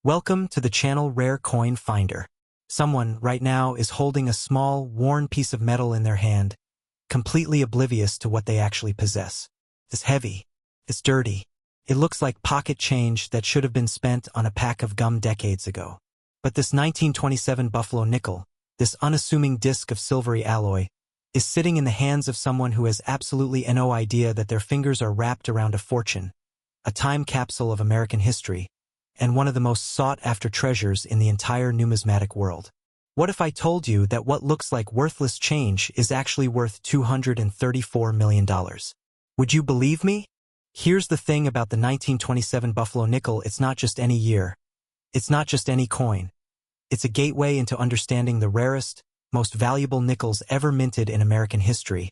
Welcome to the channel Rare Coin Finder. Someone right now is holding a small, worn piece of metal in their hand, completely oblivious to what they actually possess. It's heavy. It's dirty. It looks like pocket change that should have been spent on a pack of gum decades ago. But this 1927 Buffalo nickel, this unassuming disc of silvery alloy, is sitting in the hands of someone who has absolutely no idea that their fingers are wrapped around a fortune, a time capsule of American history, and one of the most sought-after treasures in the entire numismatic world. What if I told you that what looks like worthless change is actually worth $234 million? Would you believe me? Here's the thing about the 1927 Buffalo nickel: it's not just any year. It's not just any coin. It's a gateway into understanding the rarest, most valuable nickels ever minted in American history,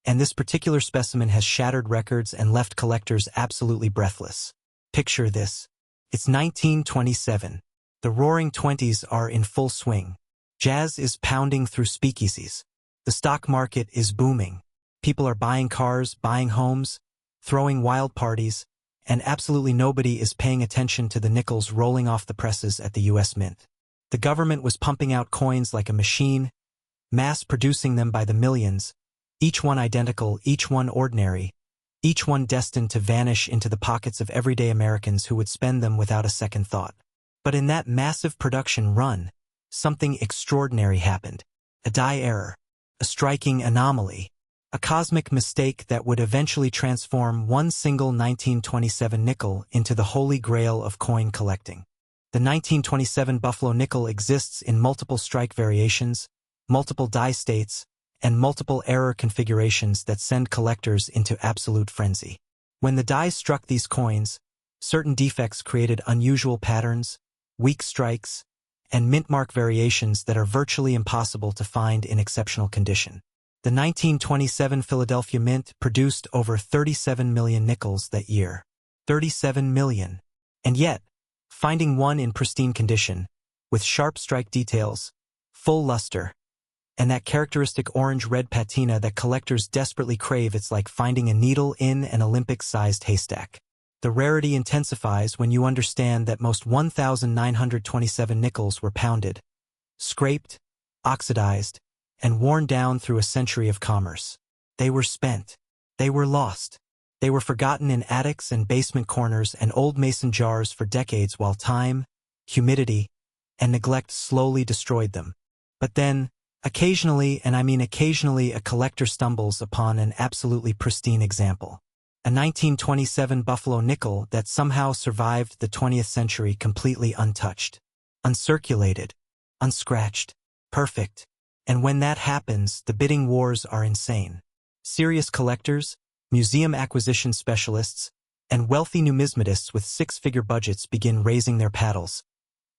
and this particular specimen has shattered records and left collectors absolutely breathless. Picture this. It's 1927. The roaring 20s are in full swing. Jazz is pounding through speakeasies. The stock market is booming. People are buying cars, buying homes, throwing wild parties, and absolutely nobody is paying attention to the nickels rolling off the presses at the U.S. Mint. The government was pumping out coins like a machine, mass-producing them by the millions, each one identical, each one ordinary, each one destined to vanish into the pockets of everyday Americans who would spend them without a second thought. But in that massive production run, something extraordinary happened. A die error, a striking anomaly, a cosmic mistake that would eventually transform one single 1927 nickel into the holy grail of coin collecting. The 1927 Buffalo nickel exists in multiple strike variations, multiple die states, and multiple error configurations that send collectors into absolute frenzy. When the dies struck these coins, certain defects created unusual patterns, weak strikes, and mint mark variations that are virtually impossible to find in exceptional condition. The 1927 Philadelphia Mint produced over 37 million nickels that year. 37 million. And yet, finding one in pristine condition, with sharp strike details, full luster, and that characteristic orange-red patina that collectors desperately crave, it's like finding a needle in an Olympic-sized haystack. The rarity intensifies when you understand that most 1,927 nickels were pounded, scraped, oxidized, and worn down through a century of commerce. They were spent. They were lost. They were forgotten in attics and basement corners and old mason jars for decades while time, humidity, and neglect slowly destroyed them. But then, occasionally, and I mean occasionally, a collector stumbles upon an absolutely pristine example. A 1927 Buffalo nickel that somehow survived the 20th century completely untouched, uncirculated, unscratched, perfect. And when that happens, the bidding wars are insane. Serious collectors, museum acquisition specialists, and wealthy numismatists with six-figure budgets begin raising their paddles,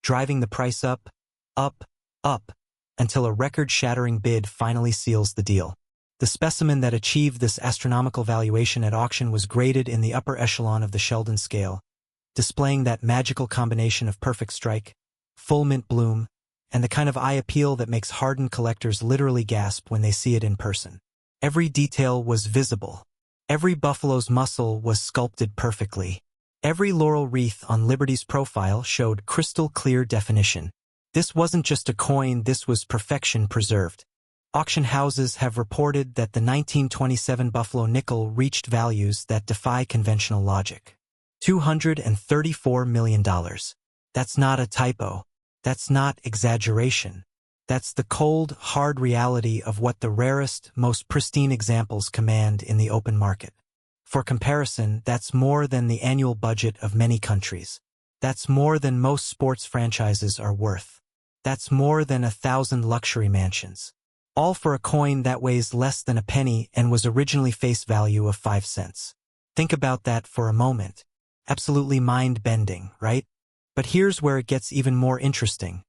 driving the price up, up, up, until a record-shattering bid finally seals the deal. The specimen that achieved this astronomical valuation at auction was graded in the upper echelon of the Sheldon scale, displaying that magical combination of perfect strike, full mint bloom, and the kind of eye appeal that makes hardened collectors literally gasp when they see it in person. Every detail was visible. Every buffalo's muscle was sculpted perfectly. Every laurel wreath on Liberty's profile showed crystal-clear definition. This wasn't just a coin, this was perfection preserved. Auction houses have reported that the 1927 Buffalo nickel reached values that defy conventional logic. $234 million. That's not a typo. That's not exaggeration. That's the cold, hard reality of what the rarest, most pristine examples command in the open market. For comparison, that's more than the annual budget of many countries. That's more than most sports franchises are worth. That's more than 1,000 luxury mansions. All for a coin that weighs less than a penny and was originally face value of 5 cents. Think about that for a moment. Absolutely mind-bending, right? But here's where it gets even more interesting,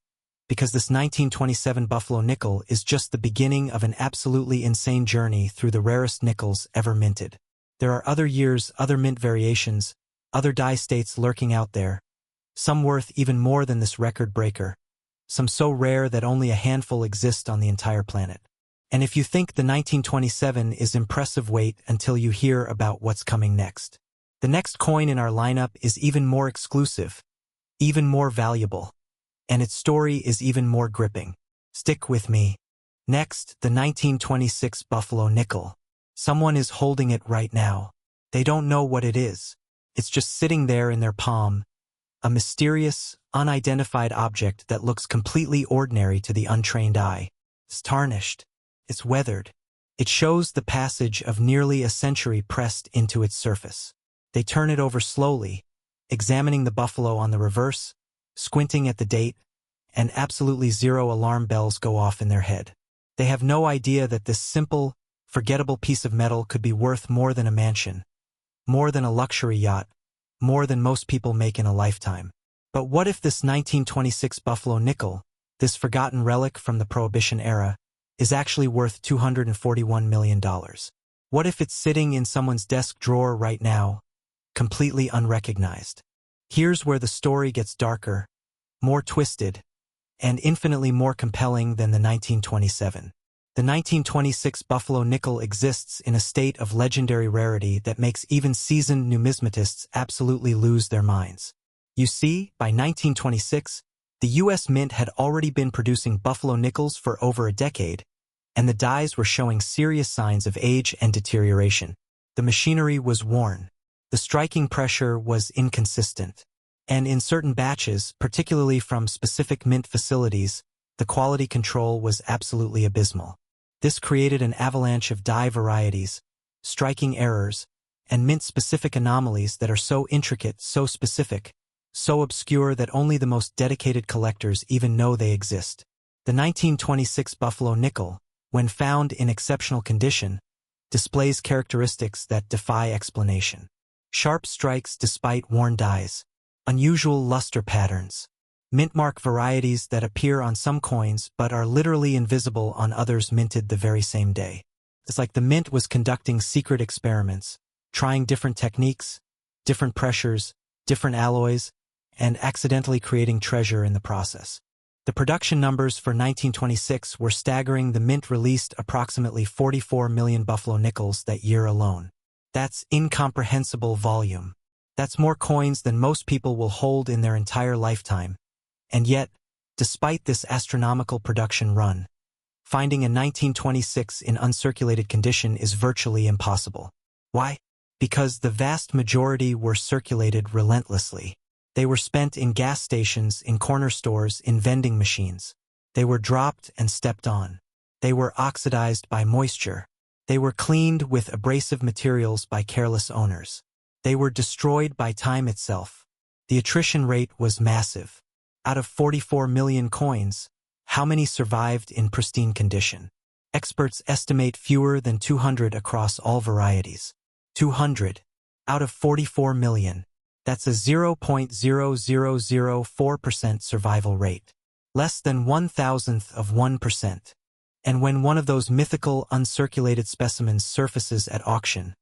because this 1927 Buffalo nickel is just the beginning of an absolutely insane journey through the rarest nickels ever minted. There are other years, other mint variations, other die states lurking out there, some worth even more than this record breaker, some so rare that only a handful exist on the entire planet. And if you think the 1927 is impressive, wait until you hear about what's coming next. The next coin in our lineup is even more exclusive, even more valuable. And its story is even more gripping. Stick with me. Next, the 1926 Buffalo nickel. Someone is holding it right now. They don't know what it is. It's just sitting there in their palm, a mysterious, unidentified object that looks completely ordinary to the untrained eye. It's tarnished. It's weathered. It shows the passage of nearly a century pressed into its surface. They turn it over slowly, examining the buffalo on the reverse, squinting at the date, and absolutely zero alarm bells go off in their head. They have no idea that this simple, forgettable piece of metal could be worth more than a mansion, more than a luxury yacht, more than most people make in a lifetime. But what if this 1926 Buffalo nickel, this forgotten relic from the Prohibition era, is actually worth $241 million? What if it's sitting in someone's desk drawer right now, completely unrecognized? Here's where the story gets darker, more twisted, and infinitely more compelling than the 1927. The 1926 Buffalo nickel exists in a state of legendary rarity that makes even seasoned numismatists absolutely lose their minds. You see, by 1926, the U.S. Mint had already been producing Buffalo nickels for over a decade, and the dies were showing serious signs of age and deterioration. The machinery was worn. The striking pressure was inconsistent. And in certain batches, particularly from specific mint facilities, the quality control was absolutely abysmal. This created an avalanche of die varieties, striking errors, and mint-specific anomalies that are so intricate, so specific, so obscure that only the most dedicated collectors even know they exist. The 1926 Buffalo nickel, when found in exceptional condition, displays characteristics that defy explanation. Sharp strikes despite worn dies, unusual luster patterns, mint-mark varieties that appear on some coins but are literally invisible on others minted the very same day. It's like the mint was conducting secret experiments, trying different techniques, different pressures, different alloys, and accidentally creating treasure in the process. The production numbers for 1926 were staggering. The mint released approximately 44 million Buffalo nickels that year alone. That's incomprehensible volume. That's more coins than most people will hold in their entire lifetime. And yet, despite this astronomical production run, finding a 1926 in uncirculated condition is virtually impossible. Why? Because the vast majority were circulated relentlessly. They were spent in gas stations, in corner stores, in vending machines. They were dropped and stepped on. They were oxidized by moisture. They were cleaned with abrasive materials by careless owners. They were destroyed by time itself. The attrition rate was massive. Out of 44 million coins, how many survived in pristine condition? Experts estimate fewer than 200 across all varieties. 200 out of 44 million. That's a 0.0004% survival rate. Less than 1,000th of 1%. And when one of those mythical uncirculated specimens surfaces at auction,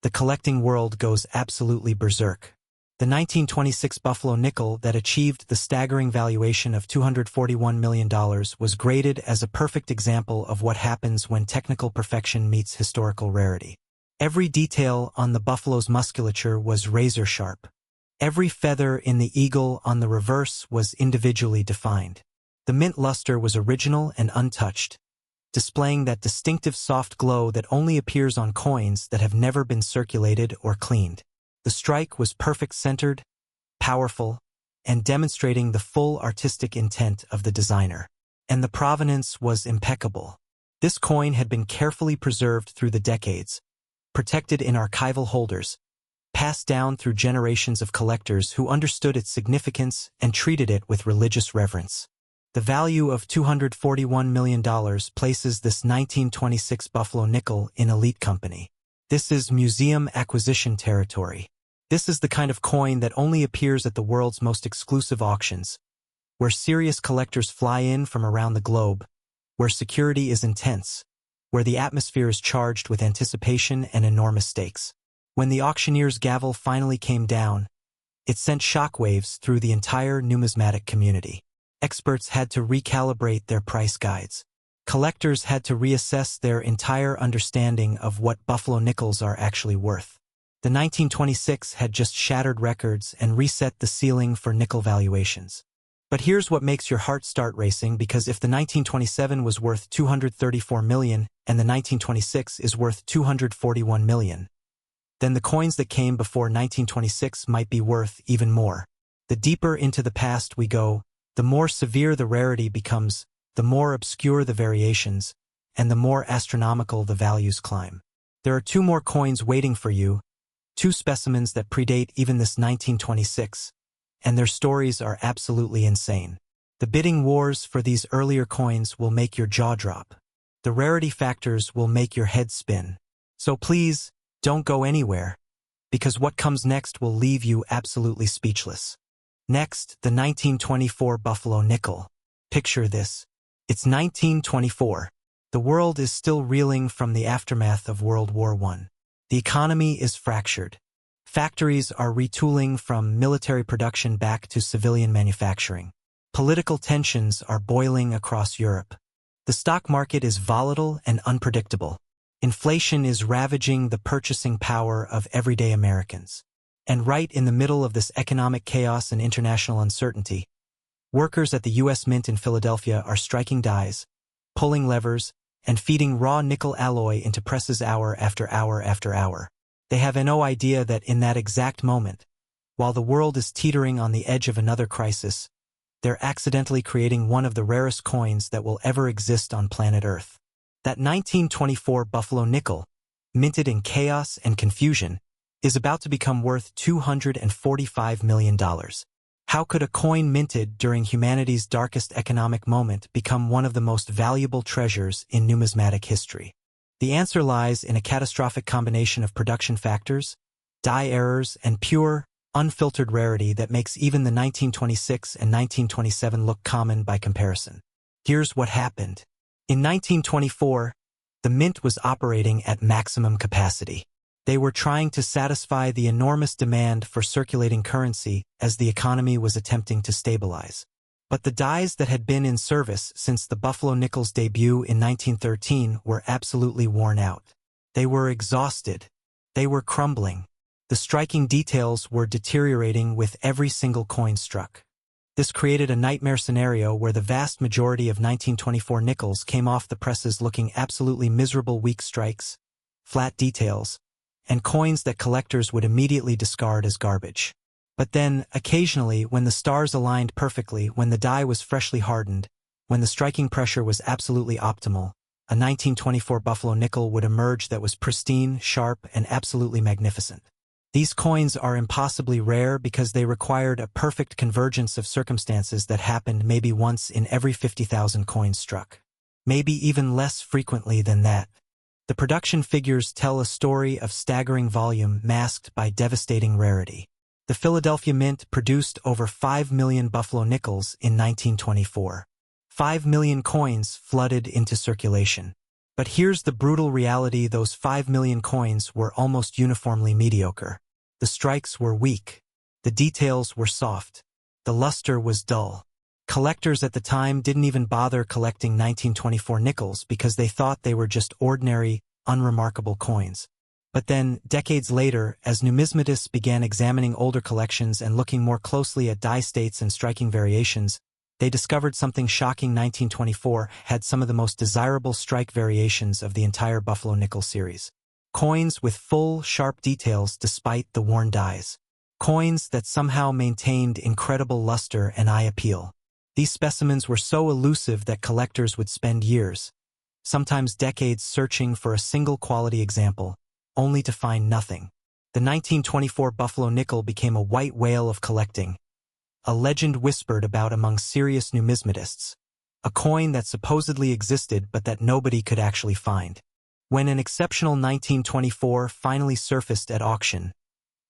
the collecting world goes absolutely berserk. The 1926 Buffalo nickel that achieved the staggering valuation of $241 million was graded as a perfect example of what happens when technical perfection meets historical rarity. Every detail on the buffalo's musculature was razor-sharp. Every feather in the eagle on the reverse was individually defined. The mint luster was original and untouched, displaying that distinctive soft glow that only appears on coins that have never been circulated or cleaned. The strike was perfect-centered, powerful, and demonstrating the full artistic intent of the designer. And the provenance was impeccable. This coin had been carefully preserved through the decades, protected in archival holders, passed down through generations of collectors who understood its significance and treated it with religious reverence. The value of $241 million places this 1926 Buffalo nickel in elite company. This is museum acquisition territory. This is the kind of coin that only appears at the world's most exclusive auctions, where serious collectors fly in from around the globe, where security is intense, where the atmosphere is charged with anticipation and enormous stakes. When the auctioneer's gavel finally came down, it sent shockwaves through the entire numismatic community. Experts had to recalibrate their price guides. Collectors had to reassess their entire understanding of what Buffalo nickels are actually worth. The 1926 had just shattered records and reset the ceiling for nickel valuations. But here's what makes your heart start racing, because if the 1927 was worth $234 million and the 1926 is worth $241 million, then the coins that came before 1926 might be worth even more. The deeper into the past we go, the more severe the rarity becomes, the more obscure the variations, and the more astronomical the values climb. There are two more coins waiting for you, two specimens that predate even this 1926, and their stories are absolutely insane. The bidding wars for these earlier coins will make your jaw drop. The rarity factors will make your head spin. So please, don't go anywhere, because what comes next will leave you absolutely speechless. Next, the 1924 Buffalo nickel. Picture this. It's 1924. The world is still reeling from the aftermath of World War I. The economy is fractured. Factories are retooling from military production back to civilian manufacturing. Political tensions are boiling across Europe. The stock market is volatile and unpredictable. Inflation is ravaging the purchasing power of everyday Americans. And right in the middle of this economic chaos and international uncertainty, workers at the U.S. Mint in Philadelphia are striking dies, pulling levers, and feeding raw nickel alloy into presses hour after hour after hour. They have no idea that in that exact moment, while the world is teetering on the edge of another crisis, they're accidentally creating one of the rarest coins that will ever exist on planet Earth. That 1924 Buffalo nickel, minted in chaos and confusion, is about to become worth $245 million. How could a coin minted during humanity's darkest economic moment become one of the most valuable treasures in numismatic history? The answer lies in a catastrophic combination of production factors, die errors, and pure, unfiltered rarity that makes even the 1926 and 1927 look common by comparison. Here's what happened. In 1924, the mint was operating at maximum capacity. They were trying to satisfy the enormous demand for circulating currency as the economy was attempting to stabilize. But the dies that had been in service since the Buffalo nickel's debut in 1913 were absolutely worn out. They were exhausted. They were crumbling. The striking details were deteriorating with every single coin struck. This created a nightmare scenario where the vast majority of 1924 nickels came off the presses looking absolutely miserable, weak strikes, flat details, and coins that collectors would immediately discard as garbage. But then, occasionally, when the stars aligned perfectly, when the die was freshly hardened, when the striking pressure was absolutely optimal, a 1924 Buffalo nickel would emerge that was pristine, sharp, and absolutely magnificent. These coins are impossibly rare because they required a perfect convergence of circumstances that happened maybe once in every 50,000 coins struck. Maybe even less frequently than that. The production figures tell a story of staggering volume masked by devastating rarity. The Philadelphia Mint produced over 5 million Buffalo nickels in 1924. 5 million coins flooded into circulation. But here's the brutal reality: those 5 million coins were almost uniformly mediocre. The strikes were weak. The details were soft. The luster was dull. Collectors at the time didn't even bother collecting 1924 nickels because they thought they were just ordinary, unremarkable coins. But then, decades later, as numismatists began examining older collections and looking more closely at die states and striking variations, they discovered something shocking. 1924 had some of the most desirable strike variations of the entire Buffalo nickel series. Coins with full, sharp details despite the worn dies. Coins that somehow maintained incredible luster and eye appeal. These specimens were so elusive that collectors would spend years, sometimes decades, searching for a single quality example, only to find nothing. The 1924 Buffalo nickel became a white whale of collecting, a legend whispered about among serious numismatists, a coin that supposedly existed but that nobody could actually find. When an exceptional 1924 finally surfaced at auction,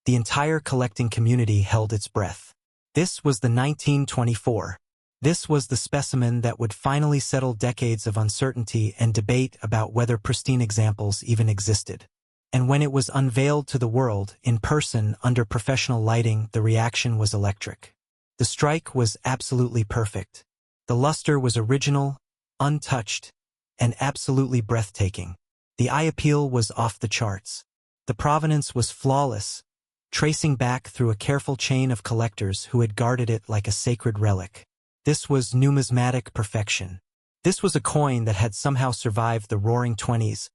the entire collecting community held its breath. This was the 1924. This was the specimen that would finally settle decades of uncertainty and debate about whether pristine examples even existed. And when it was unveiled to the world, in person, under professional lighting, the reaction was electric. The strike was absolutely perfect. The luster was original, untouched, and absolutely breathtaking. The eye appeal was off the charts. The provenance was flawless, tracing back through a careful chain of collectors who had guarded it like a sacred relic. This was numismatic perfection. This was a coin that had somehow survived the Roaring Twenties,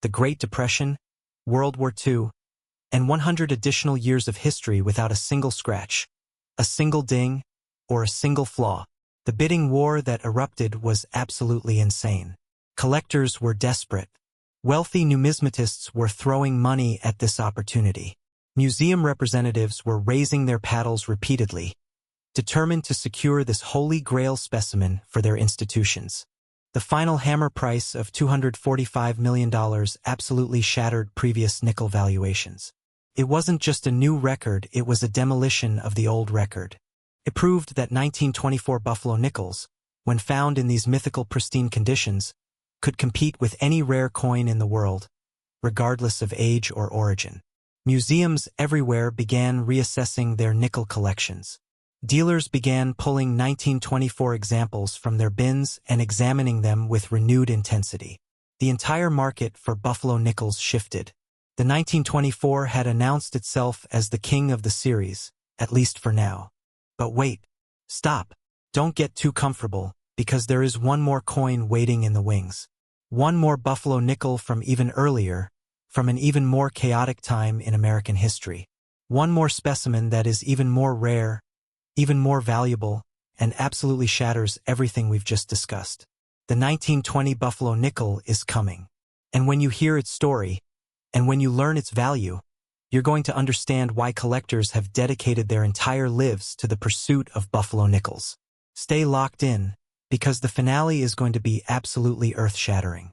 the Great Depression, World War II, and 100 additional years of history without a single scratch, a single ding, or a single flaw. The bidding war that erupted was absolutely insane. Collectors were desperate. Wealthy numismatists were throwing money at this opportunity. Museum representatives were raising their paddles repeatedly, determined to secure this holy grail specimen for their institutions. The final hammer price of $245 million absolutely shattered previous nickel valuations. It wasn't just a new record, it was a demolition of the old record. It proved that 1924 Buffalo nickels, when found in these mythical pristine conditions, could compete with any rare coin in the world, regardless of age or origin. Museums everywhere began reassessing their nickel collections. Dealers began pulling 1924 examples from their bins and examining them with renewed intensity. The entire market for Buffalo nickels shifted. The 1924 had announced itself as the king of the series, at least for now. But wait, stop, don't get too comfortable, because there is one more coin waiting in the wings. One more Buffalo nickel from even earlier, from an even more chaotic time in American history. One more specimen that is even more rare, even more valuable, and absolutely shatters everything we've just discussed. The 1920 Buffalo nickel is coming. And when you hear its story, and when you learn its value, you're going to understand why collectors have dedicated their entire lives to the pursuit of Buffalo nickels. Stay locked in, because the finale is going to be absolutely earth-shattering.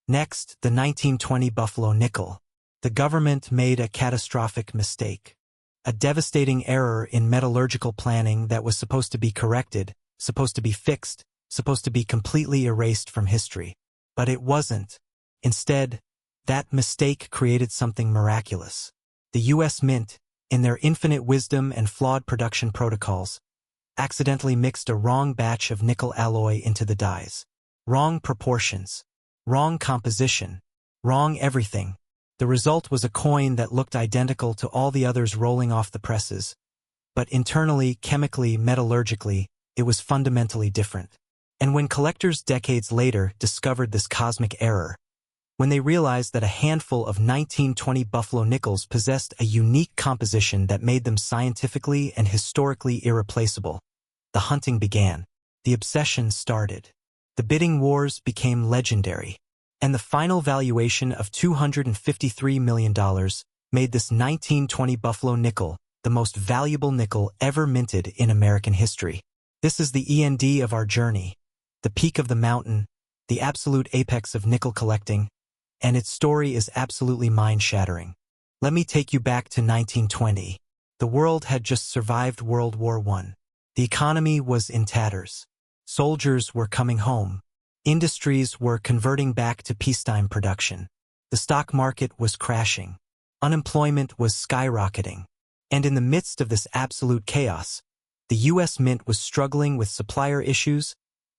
Next, the 1920 Buffalo nickel. The government made a catastrophic mistake. A devastating error in metallurgical planning that was supposed to be corrected, supposed to be fixed, supposed to be completely erased from history. But it wasn't. Instead, that mistake created something miraculous. The U.S. Mint, in their infinite wisdom and flawed production protocols, accidentally mixed a wrong batch of nickel alloy into the dies. Wrong proportions. Wrong composition. Wrong everything. The result was a coin that looked identical to all the others rolling off the presses. But internally, chemically, metallurgically, it was fundamentally different. And when collectors decades later discovered this cosmic error, when they realized that a handful of 1920 Buffalo nickels possessed a unique composition that made them scientifically and historically irreplaceable, the hunting began. The obsession started. The bidding wars became legendary. And the final valuation of $253 million made this 1920 Buffalo nickel the most valuable nickel ever minted in American history. This is the end of our journey, the peak of the mountain, the absolute apex of nickel collecting, and its story is absolutely mind-shattering. Let me take you back to 1920. The world had just survived World War I. The economy was in tatters. Soldiers were coming home. Industries were converting back to peacetime production. The stock market was crashing. Unemployment was skyrocketing. And in the midst of this absolute chaos, the U.S. Mint was struggling with supplier issues,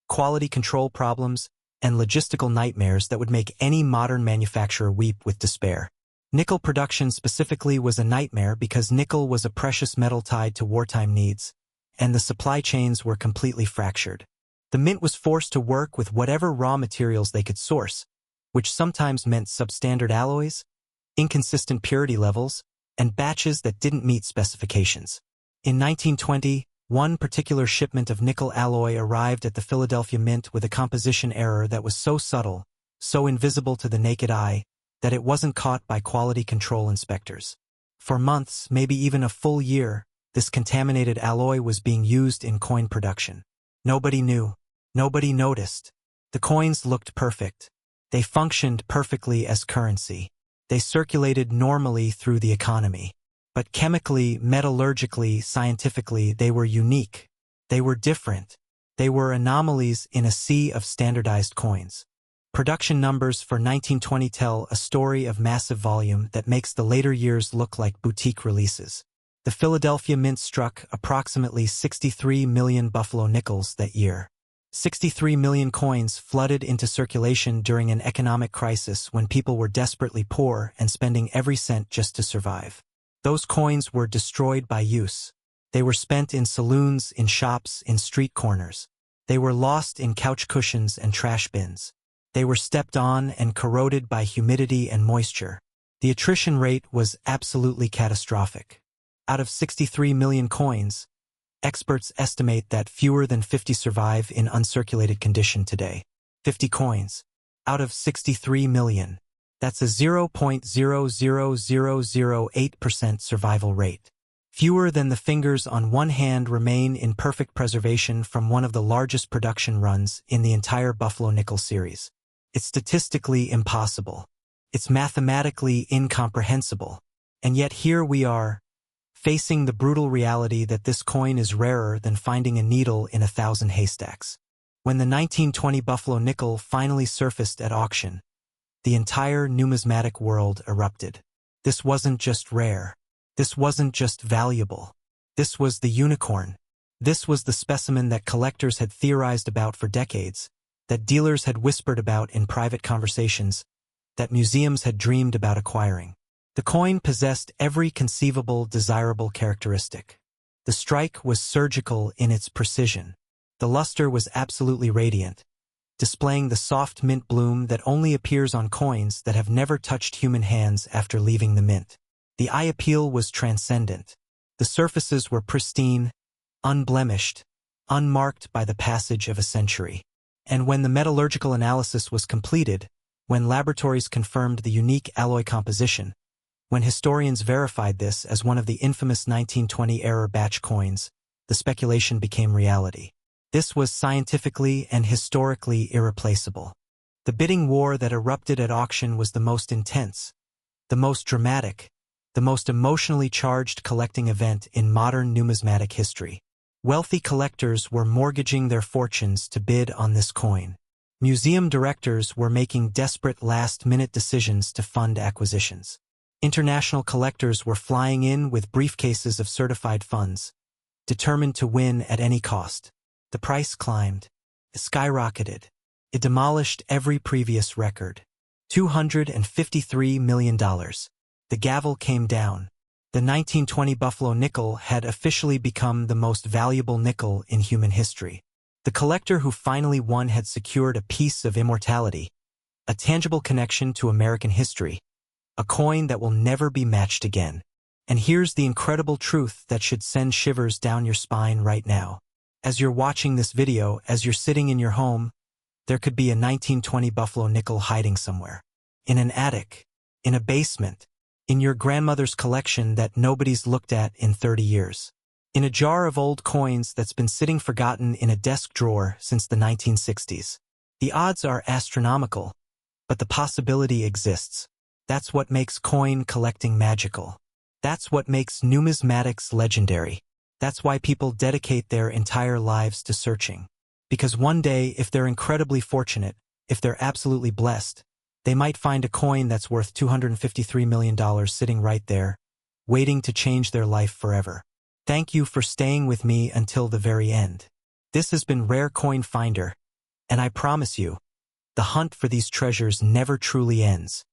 quality control problems, and logistical nightmares that would make any modern manufacturer weep with despair. Nickel production specifically was a nightmare because nickel was a precious metal tied to wartime needs, and the supply chains were completely fractured. The Mint was forced to work with whatever raw materials they could source, which sometimes meant substandard alloys, inconsistent purity levels, and batches that didn't meet specifications. In 1920, one particular shipment of nickel alloy arrived at the Philadelphia Mint with a composition error that was so subtle, so invisible to the naked eye, that it wasn't caught by quality control inspectors. For months, maybe even a full year, this contaminated alloy was being used in coin production. Nobody knew. Nobody noticed. The coins looked perfect. They functioned perfectly as currency. They circulated normally through the economy. But chemically, metallurgically, scientifically, they were unique. They were different. They were anomalies in a sea of standardized coins. Production numbers for 1920 tell a story of massive volume that makes the later years look like boutique releases. The Philadelphia Mint struck approximately 63 million Buffalo nickels that year. 63 million coins flooded into circulation during an economic crisis when people were desperately poor and spending every cent just to survive. Those coins were destroyed by use. They were spent in saloons, in shops, in street corners. They were lost in couch cushions and trash bins. They were stepped on and corroded by humidity and moisture. The attrition rate was absolutely catastrophic. Out of 63 million coins, experts estimate that fewer than 50 survive in uncirculated condition today. 50 coins out of 63 million. That's a 0.00008% survival rate. Fewer than the fingers on one hand remain in perfect preservation from one of the largest production runs in the entire Buffalo nickel series. It's statistically impossible. It's mathematically incomprehensible. And yet here we are, facing the brutal reality that this coin is rarer than finding a needle in 1,000 haystacks. When the 1920 Buffalo nickel finally surfaced at auction, the entire numismatic world erupted. This wasn't just rare. This wasn't just valuable. This was the unicorn. This was the specimen that collectors had theorized about for decades, that dealers had whispered about in private conversations, that museums had dreamed about acquiring. The coin possessed every conceivable desirable characteristic. The strike was surgical in its precision. The luster was absolutely radiant, displaying the soft mint bloom that only appears on coins that have never touched human hands after leaving the mint. The eye appeal was transcendent. The surfaces were pristine, unblemished, unmarked by the passage of a century. And when the metallurgical analysis was completed, when laboratories confirmed the unique alloy composition, when historians verified this as one of the infamous 1920 error batch coins, the speculation became reality. This was scientifically and historically irreplaceable. The bidding war that erupted at auction was the most intense, the most dramatic, the most emotionally charged collecting event in modern numismatic history. Wealthy collectors were mortgaging their fortunes to bid on this coin. Museum directors were making desperate last-minute decisions to fund acquisitions. International collectors were flying in with briefcases of certified funds, determined to win at any cost. The price climbed. It skyrocketed. It demolished every previous record. $253 million. The gavel came down. The 1920 Buffalo nickel had officially become the most valuable nickel in human history. The collector who finally won had secured a piece of immortality, a tangible connection to American history, a coin that will never be matched again. And here's the incredible truth that should send shivers down your spine right now. As you're watching this video, as you're sitting in your home, there could be a 1920 Buffalo nickel hiding somewhere. In an attic, in a basement, in your grandmother's collection that nobody's looked at in 30 years. In a jar of old coins that's been sitting forgotten in a desk drawer since the 1960s. The odds are astronomical, but the possibility exists. That's what makes coin collecting magical. That's what makes numismatics legendary. That's why people dedicate their entire lives to searching. Because one day, if they're incredibly fortunate, if they're absolutely blessed, they might find a coin that's worth $253 million sitting right there, waiting to change their life forever. Thank you for staying with me until the very end. This has been Rare Coin Finder, and I promise you, the hunt for these treasures never truly ends.